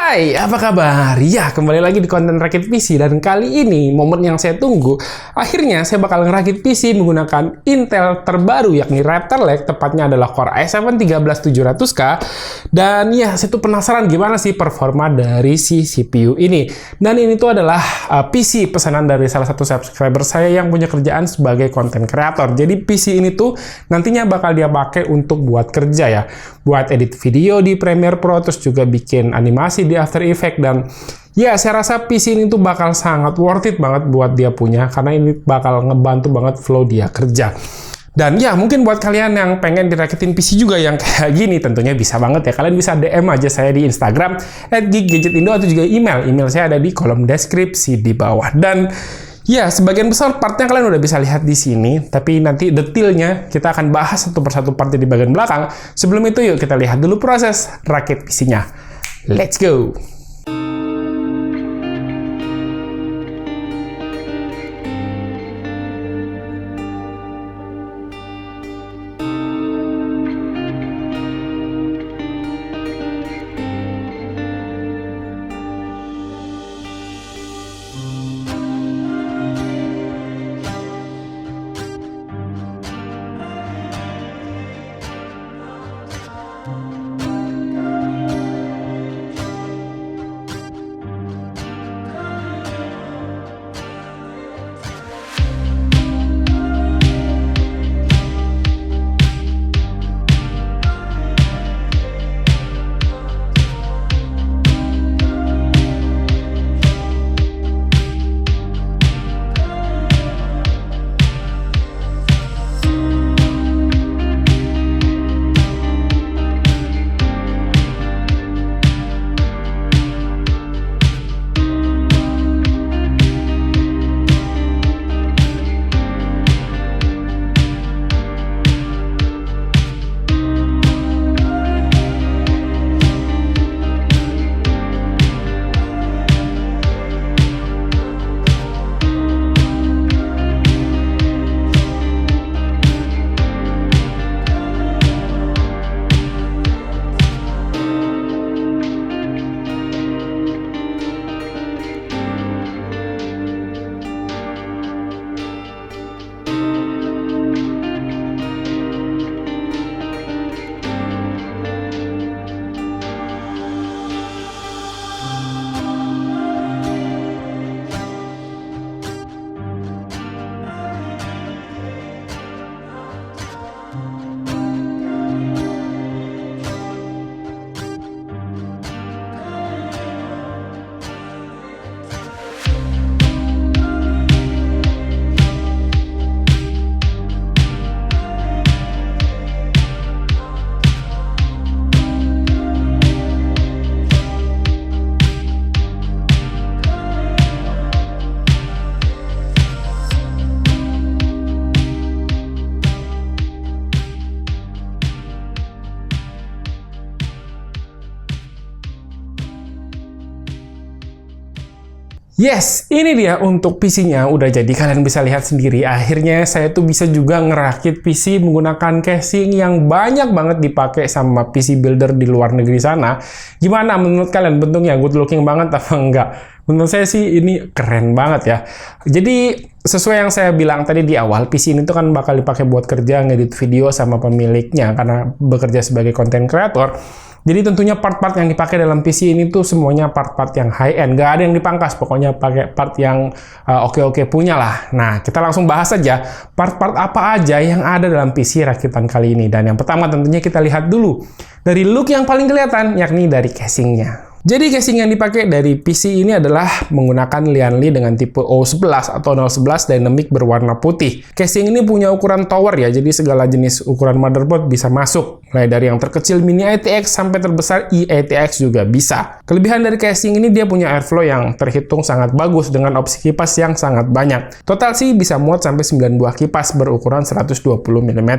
Hai, apa kabar? Ya, kembali lagi di konten rakit PC dan kali ini momen yang saya tunggu. Akhirnya saya bakal ngerakit PC menggunakan Intel terbaru yakni Raptor Lake, tepatnya adalah Core i7 13700K. Dan ya, saya tuh penasaran gimana sih performa dari si CPU ini. Dan ini tuh adalah PC pesanan dari salah satu subscriber saya yang punya kerjaan sebagai konten kreator. Jadi PC ini tuh nantinya bakal dia pakai untuk buat kerja ya, buat edit video di Premiere Pro, terus juga bikin animasi di After Effects. Dan ya, saya rasa PC ini tuh bakal sangat worth it banget buat dia punya, karena ini bakal ngebantu banget flow dia kerja. Dan ya, mungkin buat kalian yang pengen dirakitin PC juga yang kayak gini, tentunya bisa banget ya. Kalian bisa DM aja saya di Instagram @geekgadgetindo atau juga email saya ada di kolom deskripsi di bawah. Dan ya, sebagian besar partnya kalian udah bisa lihat di sini, tapi nanti detailnya kita akan bahas satu persatu partnya di bagian belakang. Sebelum itu, yuk kita lihat dulu proses rakit PC-nya. Let's go! Yes, ini dia untuk PC-nya udah jadi. Kalian bisa lihat sendiri. Akhirnya saya tuh bisa juga ngerakit PC menggunakan casing yang banyak banget dipakai sama PC builder di luar negeri sana. Gimana menurut kalian bentuknya? Good looking banget apa enggak? Menurut saya sih ini keren banget ya. Jadi sesuai yang saya bilang tadi di awal, PC ini tuh kan bakal dipakai buat kerja, ngedit video sama pemiliknya karena bekerja sebagai content creator. Jadi tentunya part-part yang dipakai dalam PC ini tuh semuanya part-part yang high-end. Nggak ada yang dipangkas, pokoknya pakai part yang oke-oke punya lah. Nah, kita langsung bahas aja part-part apa aja yang ada dalam PC rakitan kali ini. Dan yang pertama tentunya kita lihat dulu dari look yang paling kelihatan, yakni dari casingnya. Jadi casing yang dipakai dari PC ini adalah menggunakan Lianli dengan tipe O11 atau 011 dynamic berwarna putih. Casing ini punya ukuran tower ya, jadi segala jenis ukuran motherboard bisa masuk. Mulai dari yang terkecil mini ITX sampai terbesar eATX juga bisa. Kelebihan dari casing ini dia punya airflow yang terhitung sangat bagus dengan opsi kipas yang sangat banyak. Total sih bisa muat sampai 9 buah kipas berukuran 120 mm.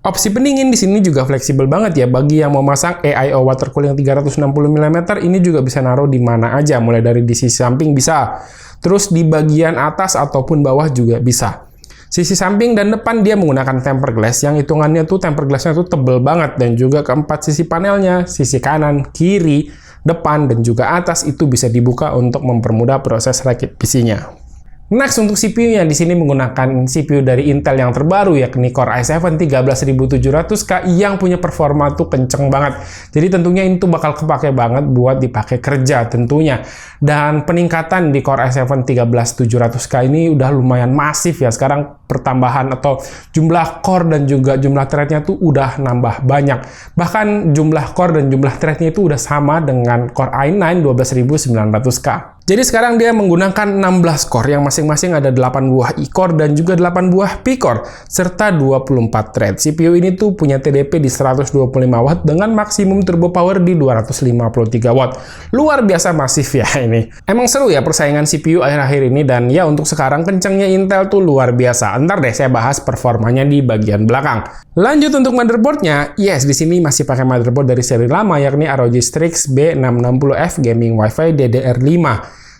Opsi pendingin di sini juga fleksibel banget ya. Bagi yang mau masang AIO water cooling 360 mm, ini juga bisa naruh di mana aja. Mulai dari di sisi samping bisa. Terus di bagian atas ataupun bawah juga bisa. Sisi samping dan depan dia menggunakan tempered glass yang hitungannya tuh tempered glassnya tuh tebel banget. Dan juga keempat sisi panelnya, sisi kanan, kiri, depan dan juga atas itu bisa dibuka untuk mempermudah proses rakit PC-nya. Next, untuk CPU-nya di sini menggunakan CPU dari Intel yang terbaru, yakni Core i7-13700K yang punya performa tuh kenceng banget. Jadi tentunya ini tuh bakal kepake banget buat dipakai kerja tentunya. Dan peningkatan di Core i7-13700K ini udah lumayan masif ya. Sekarang pertambahan atau jumlah core dan juga jumlah thread-nya tuh udah nambah banyak. Bahkan jumlah core dan jumlah thread-nya itu udah sama dengan Core i9 12900K. Jadi sekarang dia menggunakan 16 core yang masing-masing ada 8 buah E-core dan juga 8 buah P-core serta 24 thread. CPU ini tuh punya TDP di 125 watt dengan maksimum turbo power di 253 watt. Luar biasa masif ya ini. Emang seru ya persaingan CPU akhir-akhir ini, dan ya untuk sekarang kencangnya Intel tuh luar biasa. Ntar deh saya bahas performanya di bagian belakang. Lanjut untuk motherboardnya, yes di sini masih pakai motherboard dari seri lama yakni ROG Strix B660F Gaming Wi-Fi DDR5.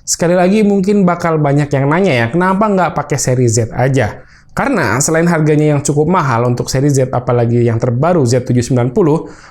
Sekali lagi mungkin bakal banyak yang nanya ya, kenapa nggak pakai seri Z aja? Karena selain harganya yang cukup mahal untuk seri Z, apalagi yang terbaru Z790,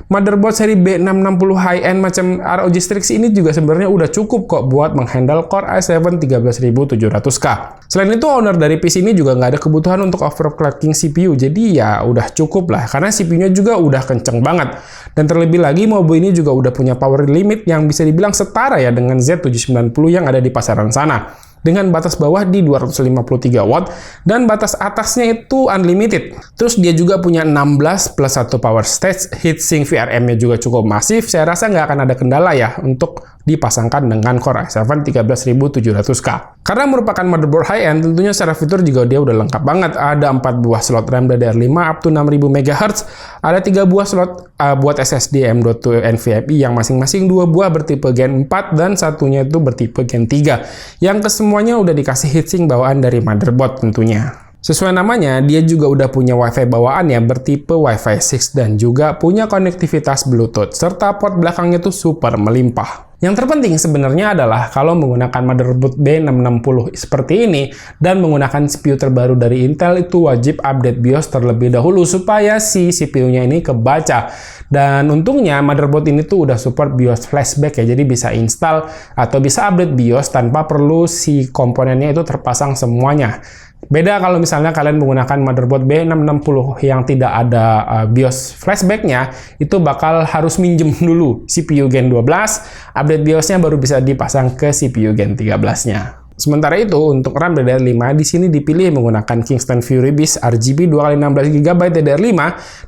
motherboard seri B660 high-end macam ROG Strix ini juga sebenarnya udah cukup kok buat menghandle Core i7-13700K. Selain itu, owner dari PC ini juga nggak ada kebutuhan untuk overclocking CPU, jadi ya udah cukup lah, karena CPU-nya juga udah kenceng banget. Dan terlebih lagi, mobil ini juga udah punya power limit yang bisa dibilang setara ya dengan Z790 yang ada di pasaran sana, dengan batas bawah di 253 watt dan batas atasnya itu unlimited. Terus dia juga punya 16 plus 1 power stage, heatsink VRM-nya juga cukup masif. Saya rasa nggak akan ada kendala ya untuk dipasangkan dengan Core i7-13700K. Karena merupakan motherboard high-end, tentunya secara fitur juga dia udah lengkap banget. Ada 4 buah slot RAM DDR5 up to 6000 MHz, ada 3 buah slot buat SSD M.2 NVMe yang masing-masing 2 buah bertipe Gen 4 dan satunya itu bertipe Gen 3. Yang kesemuanya udah dikasih heatsink bawaan dari motherboard tentunya. Sesuai namanya, dia juga udah punya Wi-Fi bawaan ya bertipe Wi-Fi 6 dan juga punya konektivitas Bluetooth serta port belakangnya tuh super melimpah. Yang terpenting sebenarnya adalah kalau menggunakan motherboard B660 seperti ini dan menggunakan CPU terbaru dari Intel, itu wajib update BIOS terlebih dahulu supaya si CPU-nya ini kebaca. Dan untungnya motherboard ini tuh udah support BIOS flashback ya, jadi bisa install atau bisa update BIOS tanpa perlu si komponennya itu terpasang semuanya. Beda kalau misalnya kalian menggunakan motherboard B660 yang tidak ada BIOS flashback-nya, itu bakal harus minjem dulu CPU Gen 12, update BIOS-nya baru bisa dipasang ke CPU Gen 13-nya. Sementara itu, untuk RAM DDR5 di sini dipilih menggunakan Kingston Fury Beast RGB 2x16GB DDR5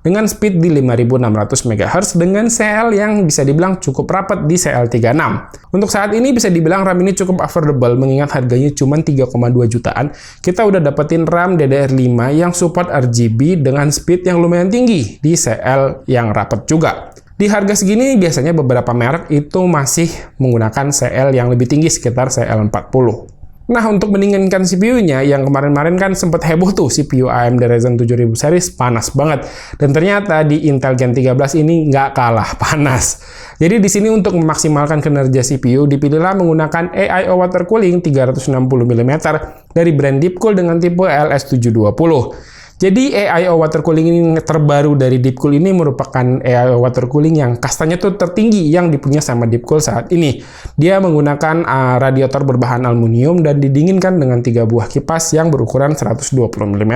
dengan speed di 5600 MHz dengan CL yang bisa dibilang cukup rapat di CL36. Untuk saat ini bisa dibilang RAM ini cukup affordable mengingat harganya cuma 3,2 jutaan. Kita udah dapetin RAM DDR5 yang support RGB dengan speed yang lumayan tinggi di CL yang rapat juga. Di harga segini biasanya beberapa merek itu masih menggunakan CL yang lebih tinggi sekitar CL40. Nah, untuk mendinginkan CPU-nya, yang kemarin-kemarin kan sempat heboh tuh CPU AMD Ryzen 7000 series panas banget. Dan ternyata di Intel Gen 13 ini nggak kalah panas. Jadi di sini untuk memaksimalkan kinerja CPU, dipilihlah menggunakan AIO water cooling 360 mm dari brand Deepcool dengan tipe LS720. Jadi AIO water cooling ini terbaru dari Deepcool ini merupakan AIO water cooling yang kastanya tuh tertinggi yang dipunya sama Deepcool saat ini. Dia menggunakan radiator berbahan aluminium dan didinginkan dengan 3 buah kipas yang berukuran 120 mm.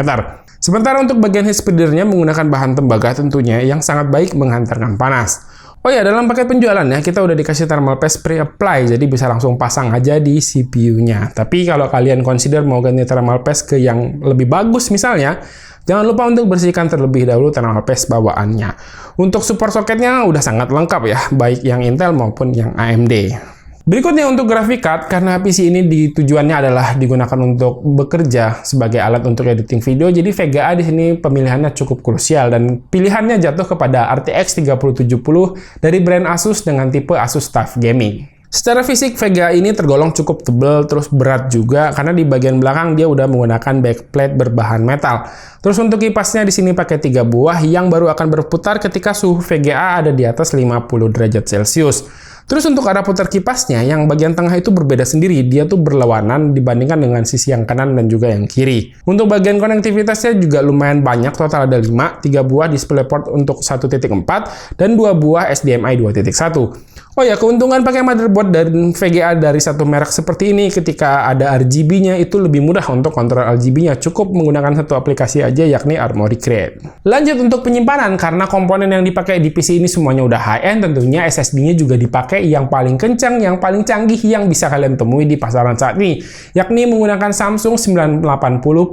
Sementara untuk bagian heat spreader-nya menggunakan bahan tembaga tentunya yang sangat baik menghantarkan panas. Oh ya, dalam paket penjualannya kita udah dikasih thermal paste pre-apply, jadi bisa langsung pasang aja di CPU-nya. Tapi kalau kalian consider mau ganti thermal paste ke yang lebih bagus misalnya, jangan lupa untuk bersihkan terlebih dahulu thermal paste bawaannya. Untuk support soketnya udah sangat lengkap ya, baik yang Intel maupun yang AMD. Berikutnya untuk graphic card, karena PC ini tujuannya adalah digunakan untuk bekerja sebagai alat untuk editing video, jadi VGA di sini pemilihannya cukup krusial dan pilihannya jatuh kepada RTX 3070 dari brand Asus dengan tipe Asus TUF Gaming. Secara fisik, VGA ini tergolong cukup tebal, terus berat juga, karena di bagian belakang dia udah menggunakan backplate berbahan metal. Terus untuk kipasnya di sini pakai 3 buah yang baru akan berputar ketika suhu VGA ada di atas 50 derajat Celcius. Terus untuk arah putar kipasnya, yang bagian tengah itu berbeda sendiri, dia tuh berlawanan dibandingkan dengan sisi yang kanan dan juga yang kiri. Untuk bagian konektivitasnya juga lumayan banyak, total ada 5, 3 buah DisplayPort untuk 1.4, dan 2 buah HDMI 2.1. Oh ya, keuntungan pakai motherboard dan VGA dari satu merek seperti ini, ketika ada RGB-nya itu lebih mudah untuk kontrol RGB-nya. Cukup menggunakan satu aplikasi aja, yakni Armoury Crate. Lanjut untuk penyimpanan, karena komponen yang dipakai di PC ini semuanya udah high-end, tentunya SSD-nya juga dipakai yang paling kencang, yang paling canggih yang bisa kalian temui di pasaran saat ini, yakni menggunakan Samsung 980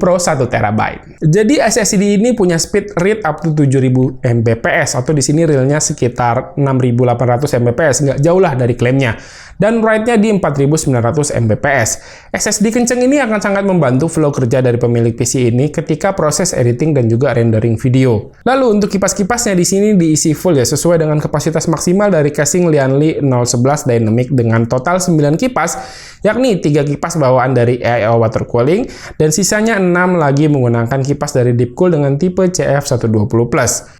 Pro 1TB. Jadi SSD ini punya speed read up to 7000 Mbps, atau di sini realnya sekitar 6800 Mbps. Nggak jauh lah dari klaimnya. Dan write-nya di 4900 Mbps. SSD kenceng ini akan sangat membantu flow kerja dari pemilik PC ini ketika proses editing dan juga rendering video. Lalu untuk kipas-kipasnya di sini diisi full ya, sesuai dengan kapasitas maksimal dari casing Lianli 011 Dynamic dengan total 9 kipas, yakni 3 kipas bawaan dari AIO water cooling, dan sisanya 6 lagi menggunakan kipas dari Deepcool dengan tipe CF120+.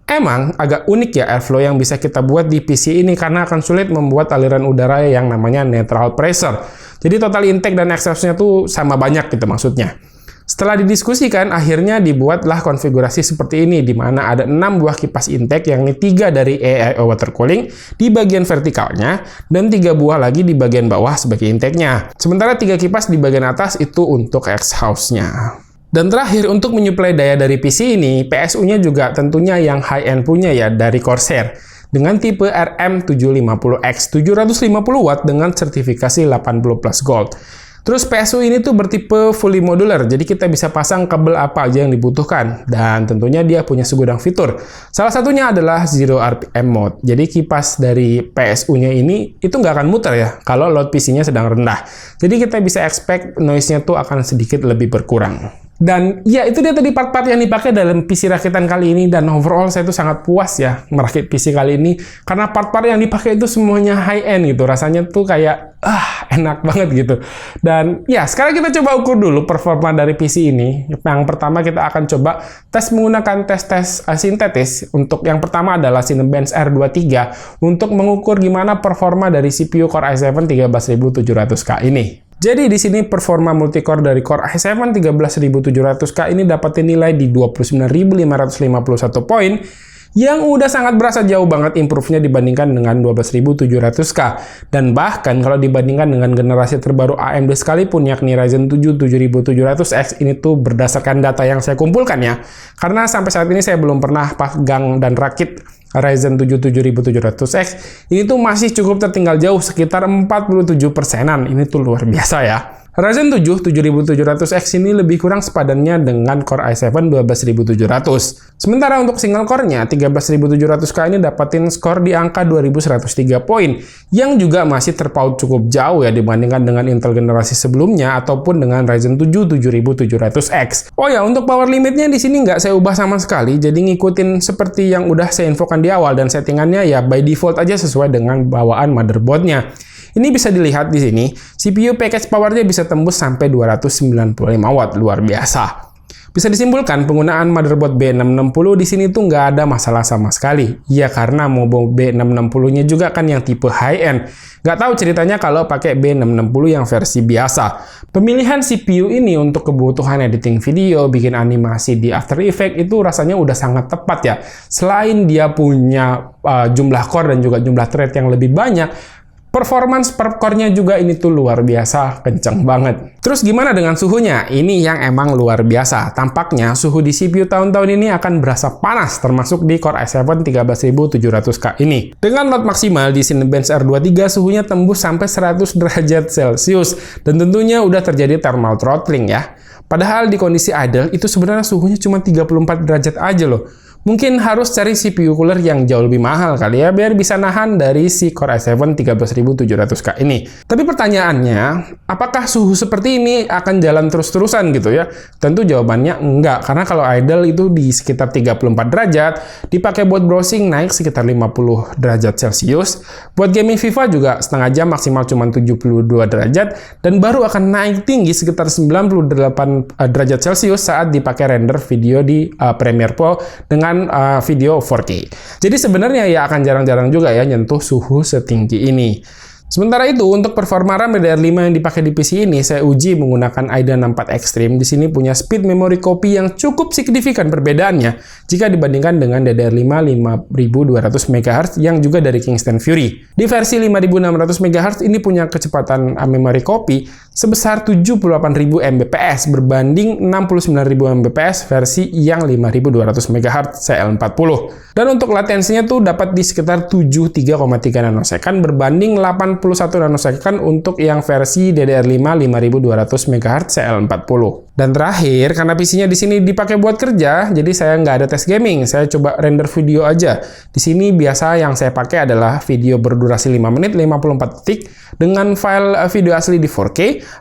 Emang agak unik ya airflow yang bisa kita buat di PC ini, karena akan sulit membuat aliran udara yang namanya neutral pressure. Jadi total intake dan exhaust-nya tuh sama banyak gitu maksudnya. Setelah didiskusikan, akhirnya dibuatlah konfigurasi seperti ini, di mana ada 6 buah kipas intake, yakni 3 dari AIO water cooling di bagian vertikalnya, dan 3 buah lagi di bagian bawah sebagai intake-nya. Sementara 3 kipas di bagian atas itu untuk exhaust-nya. Dan terakhir, untuk menyuplai daya dari PC ini, PSU-nya juga tentunya yang high-end punya ya, dari Corsair, dengan tipe RM750X 750 watt dengan sertifikasi 80+ Gold. Terus PSU ini tuh bertipe fully modular, jadi kita bisa pasang kabel apa aja yang dibutuhkan, dan tentunya dia punya segudang fitur. Salah satunya adalah Zero RPM mode, jadi kipas dari PSU-nya ini itu nggak akan muter ya kalau load PC-nya sedang rendah. Jadi kita bisa expect noise-nya tuh akan sedikit lebih berkurang. Dan ya itu dia tadi part-part yang dipakai dalam PC rakitan kali ini, dan overall saya tuh sangat puas ya merakit PC kali ini karena part-part yang dipakai itu semuanya high-end gitu, rasanya tuh kayak enak banget gitu. Dan ya sekarang kita coba ukur dulu performa dari PC ini. Yang pertama kita akan coba tes menggunakan tes sintetis. Untuk yang pertama adalah Cinebench R23 untuk mengukur gimana performa dari CPU Core i7 13700K ini. Jadi di sini performa multicore dari Core i7 13700K ini dapatin nilai di 29.551 poin, yang udah sangat berasa jauh banget improve-nya dibandingkan dengan 12.700K. Dan bahkan kalau dibandingkan dengan generasi terbaru AMD sekalipun, yakni Ryzen 7 7700X, ini tuh berdasarkan data yang saya kumpulkan ya. Karena sampai saat ini saya belum pernah pegang dan rakit Ryzen 7 7700X, ini tuh masih cukup tertinggal jauh, sekitar 47%-an. Ini tuh luar biasa ya. Ryzen 7 7700X ini lebih kurang sepadannya dengan Core i7 12700. Sementara untuk single core-nya 13700K ini dapatin skor di angka 2103 poin, yang juga masih terpaut cukup jauh ya dibandingkan dengan Intel generasi sebelumnya ataupun dengan Ryzen 7 7700X. Oh ya, untuk power limitnya di sini nggak saya ubah sama sekali, jadi ngikutin seperti yang udah saya infokan di awal, dan settingannya ya by default aja sesuai dengan bawaan motherboardnya. Ini bisa dilihat di sini, CPU package power-nya bisa tembus sampai 295 watt, luar biasa. Bisa disimpulkan penggunaan motherboard B660 di sini tuh nggak ada masalah sama sekali. Ya karena motherboard B660-nya juga kan yang tipe high-end. Nggak tahu ceritanya kalau pakai B660 yang versi biasa. Pemilihan CPU ini untuk kebutuhan editing video, bikin animasi di After Effects itu rasanya udah sangat tepat ya. Selain dia punya jumlah core dan juga jumlah thread yang lebih banyak, performance per core-nya juga ini tuh luar biasa, kenceng banget. Terus gimana dengan suhunya? Ini yang emang luar biasa. Tampaknya suhu di CPU tahun-tahun ini akan berasa panas, termasuk di Core i7 13700K ini. Dengan load maksimal di Cinebench R23, suhunya tembus sampai 100 derajat Celcius, dan tentunya udah terjadi thermal throttling ya. Padahal di kondisi idle itu sebenarnya suhunya cuma 34 derajat aja loh. Mungkin harus cari CPU cooler yang jauh lebih mahal kali ya, biar bisa nahan dari si Core i7 13700K ini. Tapi pertanyaannya, apakah suhu seperti ini akan jalan terus-terusan gitu ya? Tentu jawabannya enggak, karena kalau idle itu di sekitar 34 derajat, dipakai buat browsing naik sekitar 50 derajat Celcius, buat gaming FIFA juga setengah jam maksimal cuma 72 derajat, dan baru akan naik tinggi sekitar 98 derajat Celcius saat dipakai render video di Premiere Pro dengan video 4K. Jadi sebenarnya ya akan jarang-jarang juga ya nyentuh suhu setinggi ini. Sementara itu, untuk performa RAM DDR5 yang dipakai di PC ini, saya uji menggunakan AIDA 64 Extreme. Di sini punya speed memory copy yang cukup signifikan perbedaannya jika dibandingkan dengan DDR5 5200 MHz yang juga dari Kingston Fury. Di versi 5600 MHz ini punya kecepatan memory copy sebesar 78.000 Mbps berbanding 69.000 Mbps versi yang 5200 MHz CL40. Dan untuk latensinya tuh dapat di sekitar 73,3 nanosecond berbanding 81 nanosecond untuk yang versi DDR5 5200 MHz CL40. Dan terakhir, karena PC-nya di sini dipakai buat kerja, jadi saya nggak ada tes gaming. Saya coba render video aja. Di sini biasa yang saya pakai adalah video berdurasi 5 menit 54 detik dengan file video asli di 4K,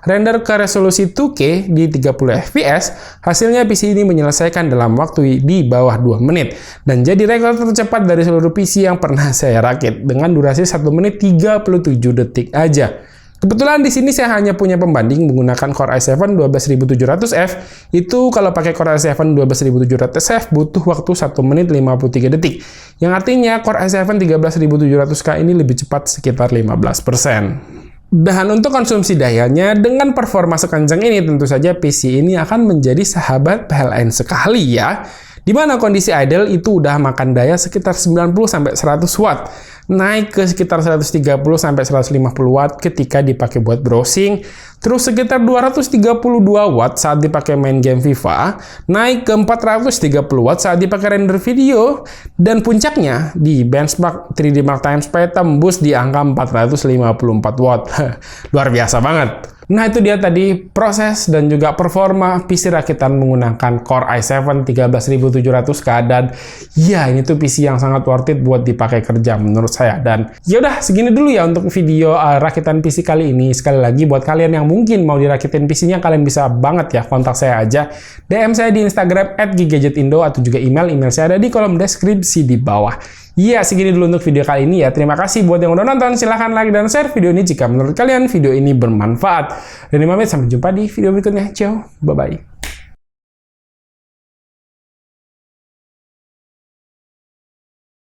render ke resolusi 2K di 30 fps. Hasilnya PC ini menyelesaikan dalam waktu di bawah 2 menit dan jadi rekor tercepat dari seluruh PC yang pernah saya rakit dengan durasi 1 menit 37 detik aja. Kebetulan di sini saya hanya punya pembanding menggunakan Core i7 12700F. Itu kalau pakai Core i7 12700F butuh waktu 1 menit 53 detik. Yang artinya Core i7 13700K ini lebih cepat sekitar 15%. Dan untuk konsumsi dayanya, dengan performa sekencang ini tentu saja PC ini akan menjadi sahabat PLN sekali ya. Di mana kondisi idle itu udah makan daya sekitar 90-100 watt, naik ke sekitar 130-150 watt ketika dipakai buat browsing, terus sekitar 232 watt saat dipakai main game FIFA, naik ke 430 watt saat dipakai render video, dan puncaknya di benchmark 3D Mark Time Spy tembus di angka 454 watt. Luar biasa banget. Nah, itu dia tadi proses dan juga performa PC rakitan menggunakan Core i7 13700K, dan ya ini tuh PC yang sangat worth it buat dipakai kerja menurut saya. Dan yaudah, segini dulu ya untuk video rakitan PC kali ini. Sekali lagi buat kalian yang mungkin mau dirakitin PC-nya, kalian bisa banget ya kontak saya aja. DM saya di Instagram @gigadgetindo atau juga email saya ada di kolom deskripsi di bawah. Iya, segini dulu untuk video kali ini ya. Terima kasih buat yang udah nonton. Silahkan like dan share video ini jika menurut kalian video ini bermanfaat. Dan pamit, sampai jumpa di video berikutnya. Ciao, bye-bye.